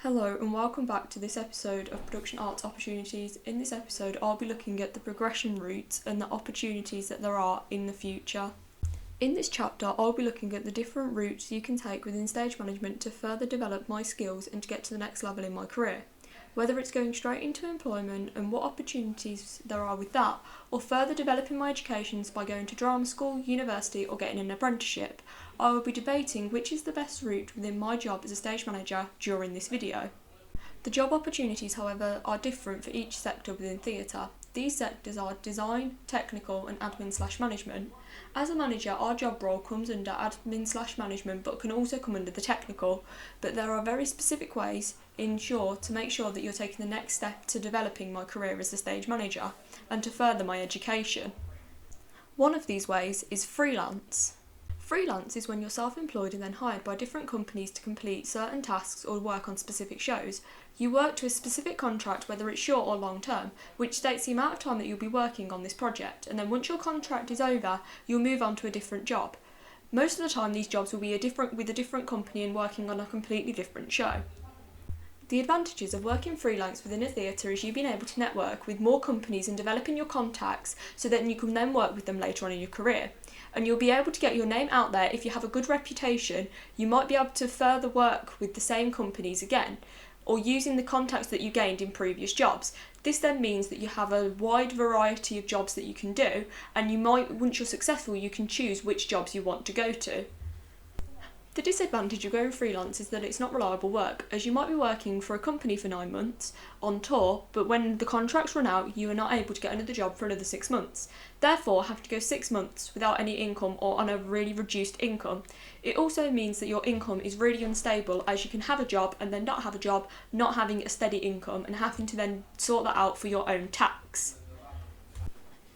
Hello and welcome back to this episode of Production Arts Opportunities. In this episode I'll be looking at the progression routes and the opportunities that there are in the future. In this chapter I'll be looking at the different routes you can take within stage management to further develop my skills and to get to the next level in my career. Whether it's going straight into employment and what opportunities there are with that, or further developing my educations by going to drama school, university or getting an apprenticeship, I will be debating which is the best route within my job as a stage manager during this video. The job opportunities, however, are different for each sector within theatre. These sectors are design, technical and admin/management. As a manager, our job role comes under admin/management but can also come under the technical, but there are very specific ways to make sure that you're taking the next step to developing my career as a stage manager and to further my education. One of these ways is freelance. Freelance is when you're self-employed and then hired by different companies to complete certain tasks or work on specific shows. You work to a specific contract, whether it's short or long term, which states the amount of time that you'll be working on this project, and then once your contract is over, you'll move on to a different job. Most of the time these jobs will be with a different company and working on a completely different show. The advantages of working freelance within a theatre is you being able to network with more companies and developing your contacts so that you can then work with them later on in your career. And you'll be able to get your name out there. If you have a good reputation, you might be able to further work with the same companies again, or using the contacts that you gained in previous jobs. This then means that you have a wide variety of jobs that you can do, and once you're successful, you can choose which jobs you want to go to. The disadvantage of going freelance is that it's not reliable work, as you might be working for a company for 9 months on tour, but when the contracts run out, you are not able to get another job for another 6 months. Therefore, have to go 6 months without any income or on a really reduced income. It also means that your income is really unstable, as you can have a job and then not have a job, not having a steady income and having to then sort that out for your own tax.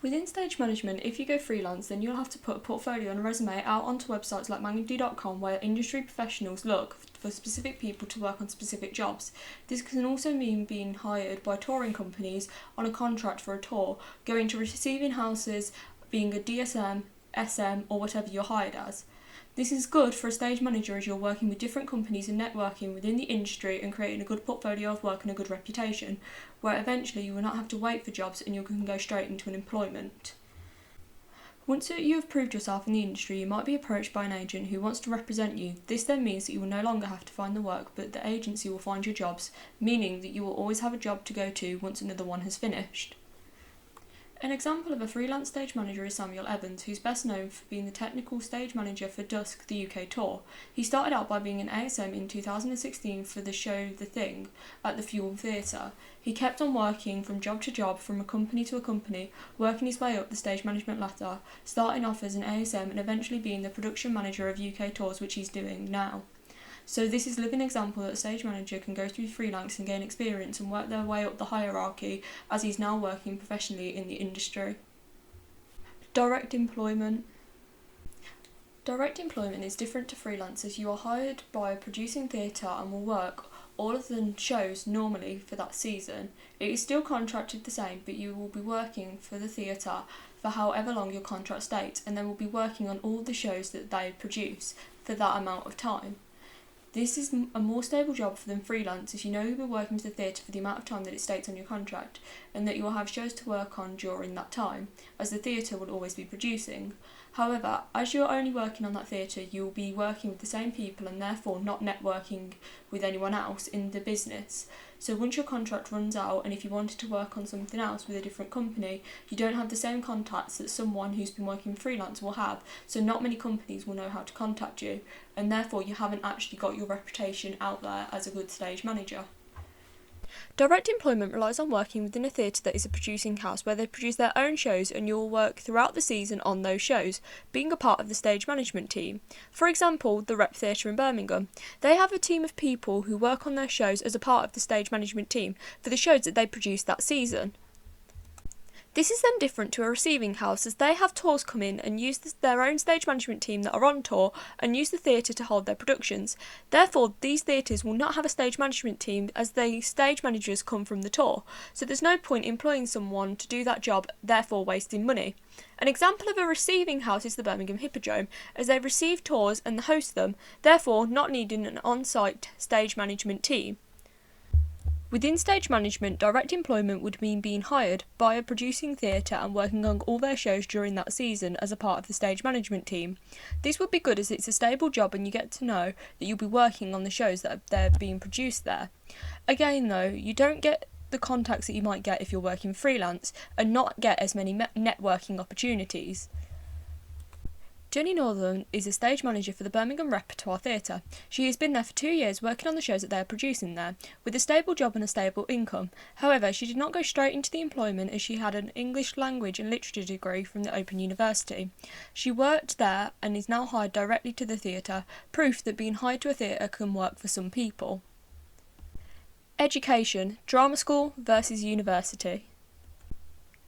Within stage management, if you go freelance, then you'll have to put a portfolio and a resume out onto websites like Mandy.com, where industry professionals look for specific people to work on specific jobs. This can also mean being hired by touring companies on a contract for a tour, going to receiving houses, being a DSM, SM or whatever you're hired as. This is good for a stage manager as you're working with different companies and networking within the industry and creating a good portfolio of work and a good reputation, where eventually you will not have to wait for jobs and you can go straight into an employment. Once you have proved yourself in the industry, you might be approached by an agent who wants to represent you. This then means that you will no longer have to find the work, but the agency will find your jobs, meaning that you will always have a job to go to once another one has finished. An example of a freelance stage manager is Samuel Evans, who's best known for being the technical stage manager for Dusk, the UK tour. He started out by being an ASM in 2016 for the show The Thing at the Fuel Theatre. He kept on working from job to job, from a company to a company, working his way up the stage management ladder, starting off as an ASM and eventually being the production manager of UK tours, which he's doing now. So this is a living example that a stage manager can go through freelance and gain experience and work their way up the hierarchy as he's now working professionally in the industry. Direct employment. Direct employment is different to freelance, as you are hired by a producing theatre and will work all of the shows normally for that season. It is still contracted the same, but you will be working for the theatre for however long your contract states, and then will be working on all the shows that they produce for that amount of time. This is a more stable job than freelance, as you know you'll be working to the theatre for the amount of time that it states on your contract, and that you will have shows to work on during that time, as the theatre will always be producing. However, as you're only working on that theatre, you will be working with the same people and therefore not networking with anyone else in the business. So once your contract runs out, and if you wanted to work on something else with a different company, you don't have the same contacts that someone who's been working freelance will have, so not many companies will know how to contact you, and therefore you haven't actually got your reputation out there as a good stage manager. Direct employment relies on working within a theatre that is a producing house, where they produce their own shows and you will work throughout the season on those shows, being a part of the stage management team. For example, the Rep Theatre in Birmingham. They have a team of people who work on their shows as a part of the stage management team for the shows that they produce that season. This is then different to a receiving house, as they have tours come in and use their own stage management team that are on tour and use the theatre to hold their productions. Therefore, these theatres will not have a stage management team, as the stage managers come from the tour, so there's no point employing someone to do that job, therefore wasting money. An example of a receiving house is the Birmingham Hippodrome, as they receive tours and host them, therefore not needing an on-site stage management team. Within stage management, direct employment would mean being hired by a producing theatre and working on all their shows during that season as a part of the stage management team. This would be good as it's a stable job and you get to know that you'll be working on the shows that are being produced there. Again though, you don't get the contacts that you might get if you're working freelance and not get as many networking opportunities. Jenny Northern is a stage manager for the Birmingham Repertoire Theatre. She has been there for 2 years working on the shows that they are producing there, with a stable job and a stable income. However, she did not go straight into the employment as she had an English language and literature degree from the Open University. She worked there and is now hired directly to the theatre, proof that being hired to a theatre can work for some people. Education, drama school versus university.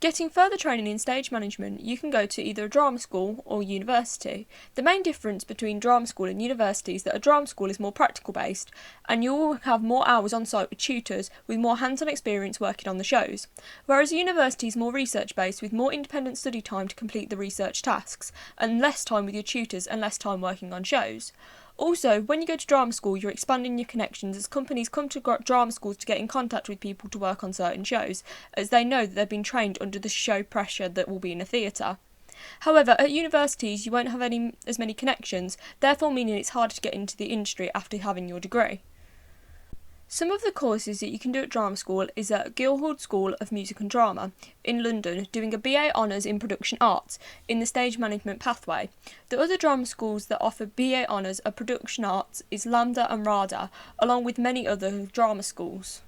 Getting further training in stage management, you can go to either a drama school or university. The main difference between drama school and university is that a drama school is more practical based and you will have more hours on site with tutors with more hands-on experience working on the shows, whereas a university is more research based with more independent study time to complete the research tasks and less time with your tutors and less time working on shows. Also, when you go to drama school, you're expanding your connections as companies come to drama schools to get in contact with people to work on certain shows, as they know that they've been trained under the show pressure that will be in a theatre. However, at universities, you won't have as many connections, therefore meaning it's harder to get into the industry after having your degree. Some of the courses that you can do at drama school is at Guildhall School of Music and Drama in London, doing a BA Honours in Production Arts in the stage management pathway. The other drama schools that offer BA Honours of Production Arts is LAMDA and RADA, along with many other drama schools.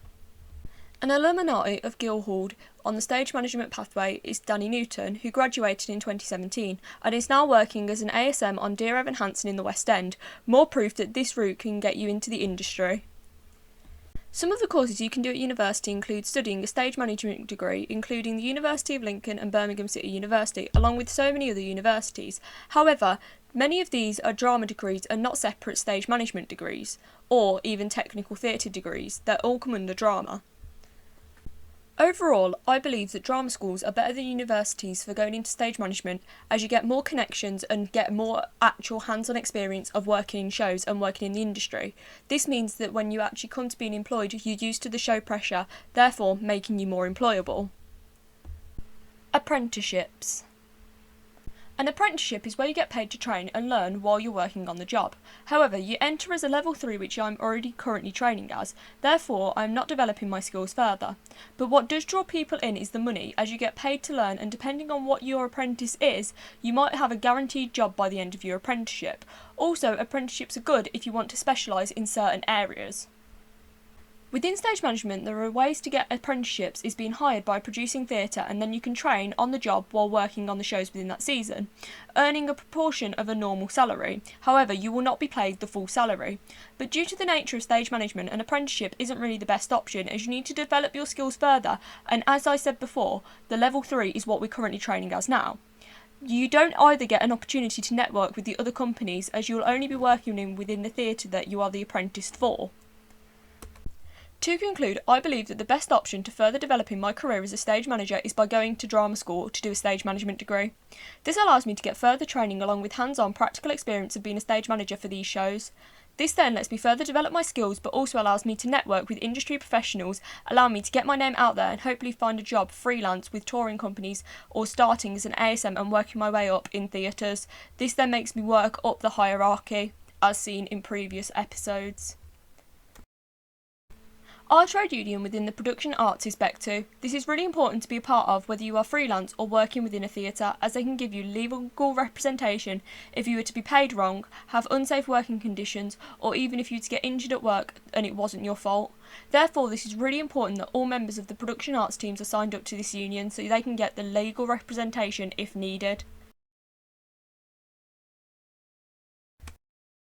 An alumni of Guildhall on the stage management pathway is Danny Newton, who graduated in 2017 and is now working as an ASM on Dear Evan Hansen in the West End, more proof that this route can get you into the industry. Some of the courses you can do at university include studying a stage management degree, including the University of Lincoln and Birmingham City University, along with so many other universities. However, many of these are drama degrees and not separate stage management degrees, or even technical theatre degrees that all come under drama. Overall, I believe that drama schools are better than universities for going into stage management as you get more connections and get more actual hands-on experience of working in shows and working in the industry. This means that when you actually come to being employed, you're used to the show pressure, therefore making you more employable. Apprenticeships. An apprenticeship is where you get paid to train and learn while you're working on the job. However, you enter as a level 3, which I'm already currently training as, therefore I'm not developing my skills further. But what does draw people in is the money, as you get paid to learn, and depending on what your apprentice is, you might have a guaranteed job by the end of your apprenticeship. Also, apprenticeships are good if you want to specialise in certain areas. Within stage management, there are ways to get apprenticeships is being hired by a producing theatre, and then you can train on the job while working on the shows within that season, earning a proportion of a normal salary. However, you will not be paid the full salary. But due to the nature of stage management, an apprenticeship isn't really the best option, as you need to develop your skills further, and as I said before, the level 3 is what we're currently training as now. You don't either get an opportunity to network with the other companies, as you will only be working within the theatre that you are the apprentice for. To conclude, I believe that the best option to further developing my career as a stage manager is by going to drama school to do a stage management degree. This allows me to get further training along with hands-on practical experience of being a stage manager for these shows. This then lets me further develop my skills, but also allows me to network with industry professionals, allowing me to get my name out there and hopefully find a job freelance with touring companies or starting as an ASM and working my way up in theatres. This then makes me work up the hierarchy, as seen in previous episodes. Our trade union within the production arts is BEC2. This is really important to be a part of whether you are freelance or working within a theatre, as they can give you legal representation if you were to be paid wrong, have unsafe working conditions, or even if you were to get injured at work and it wasn't your fault. Therefore, this is really important that all members of the production arts teams are signed up to this union so they can get the legal representation if needed.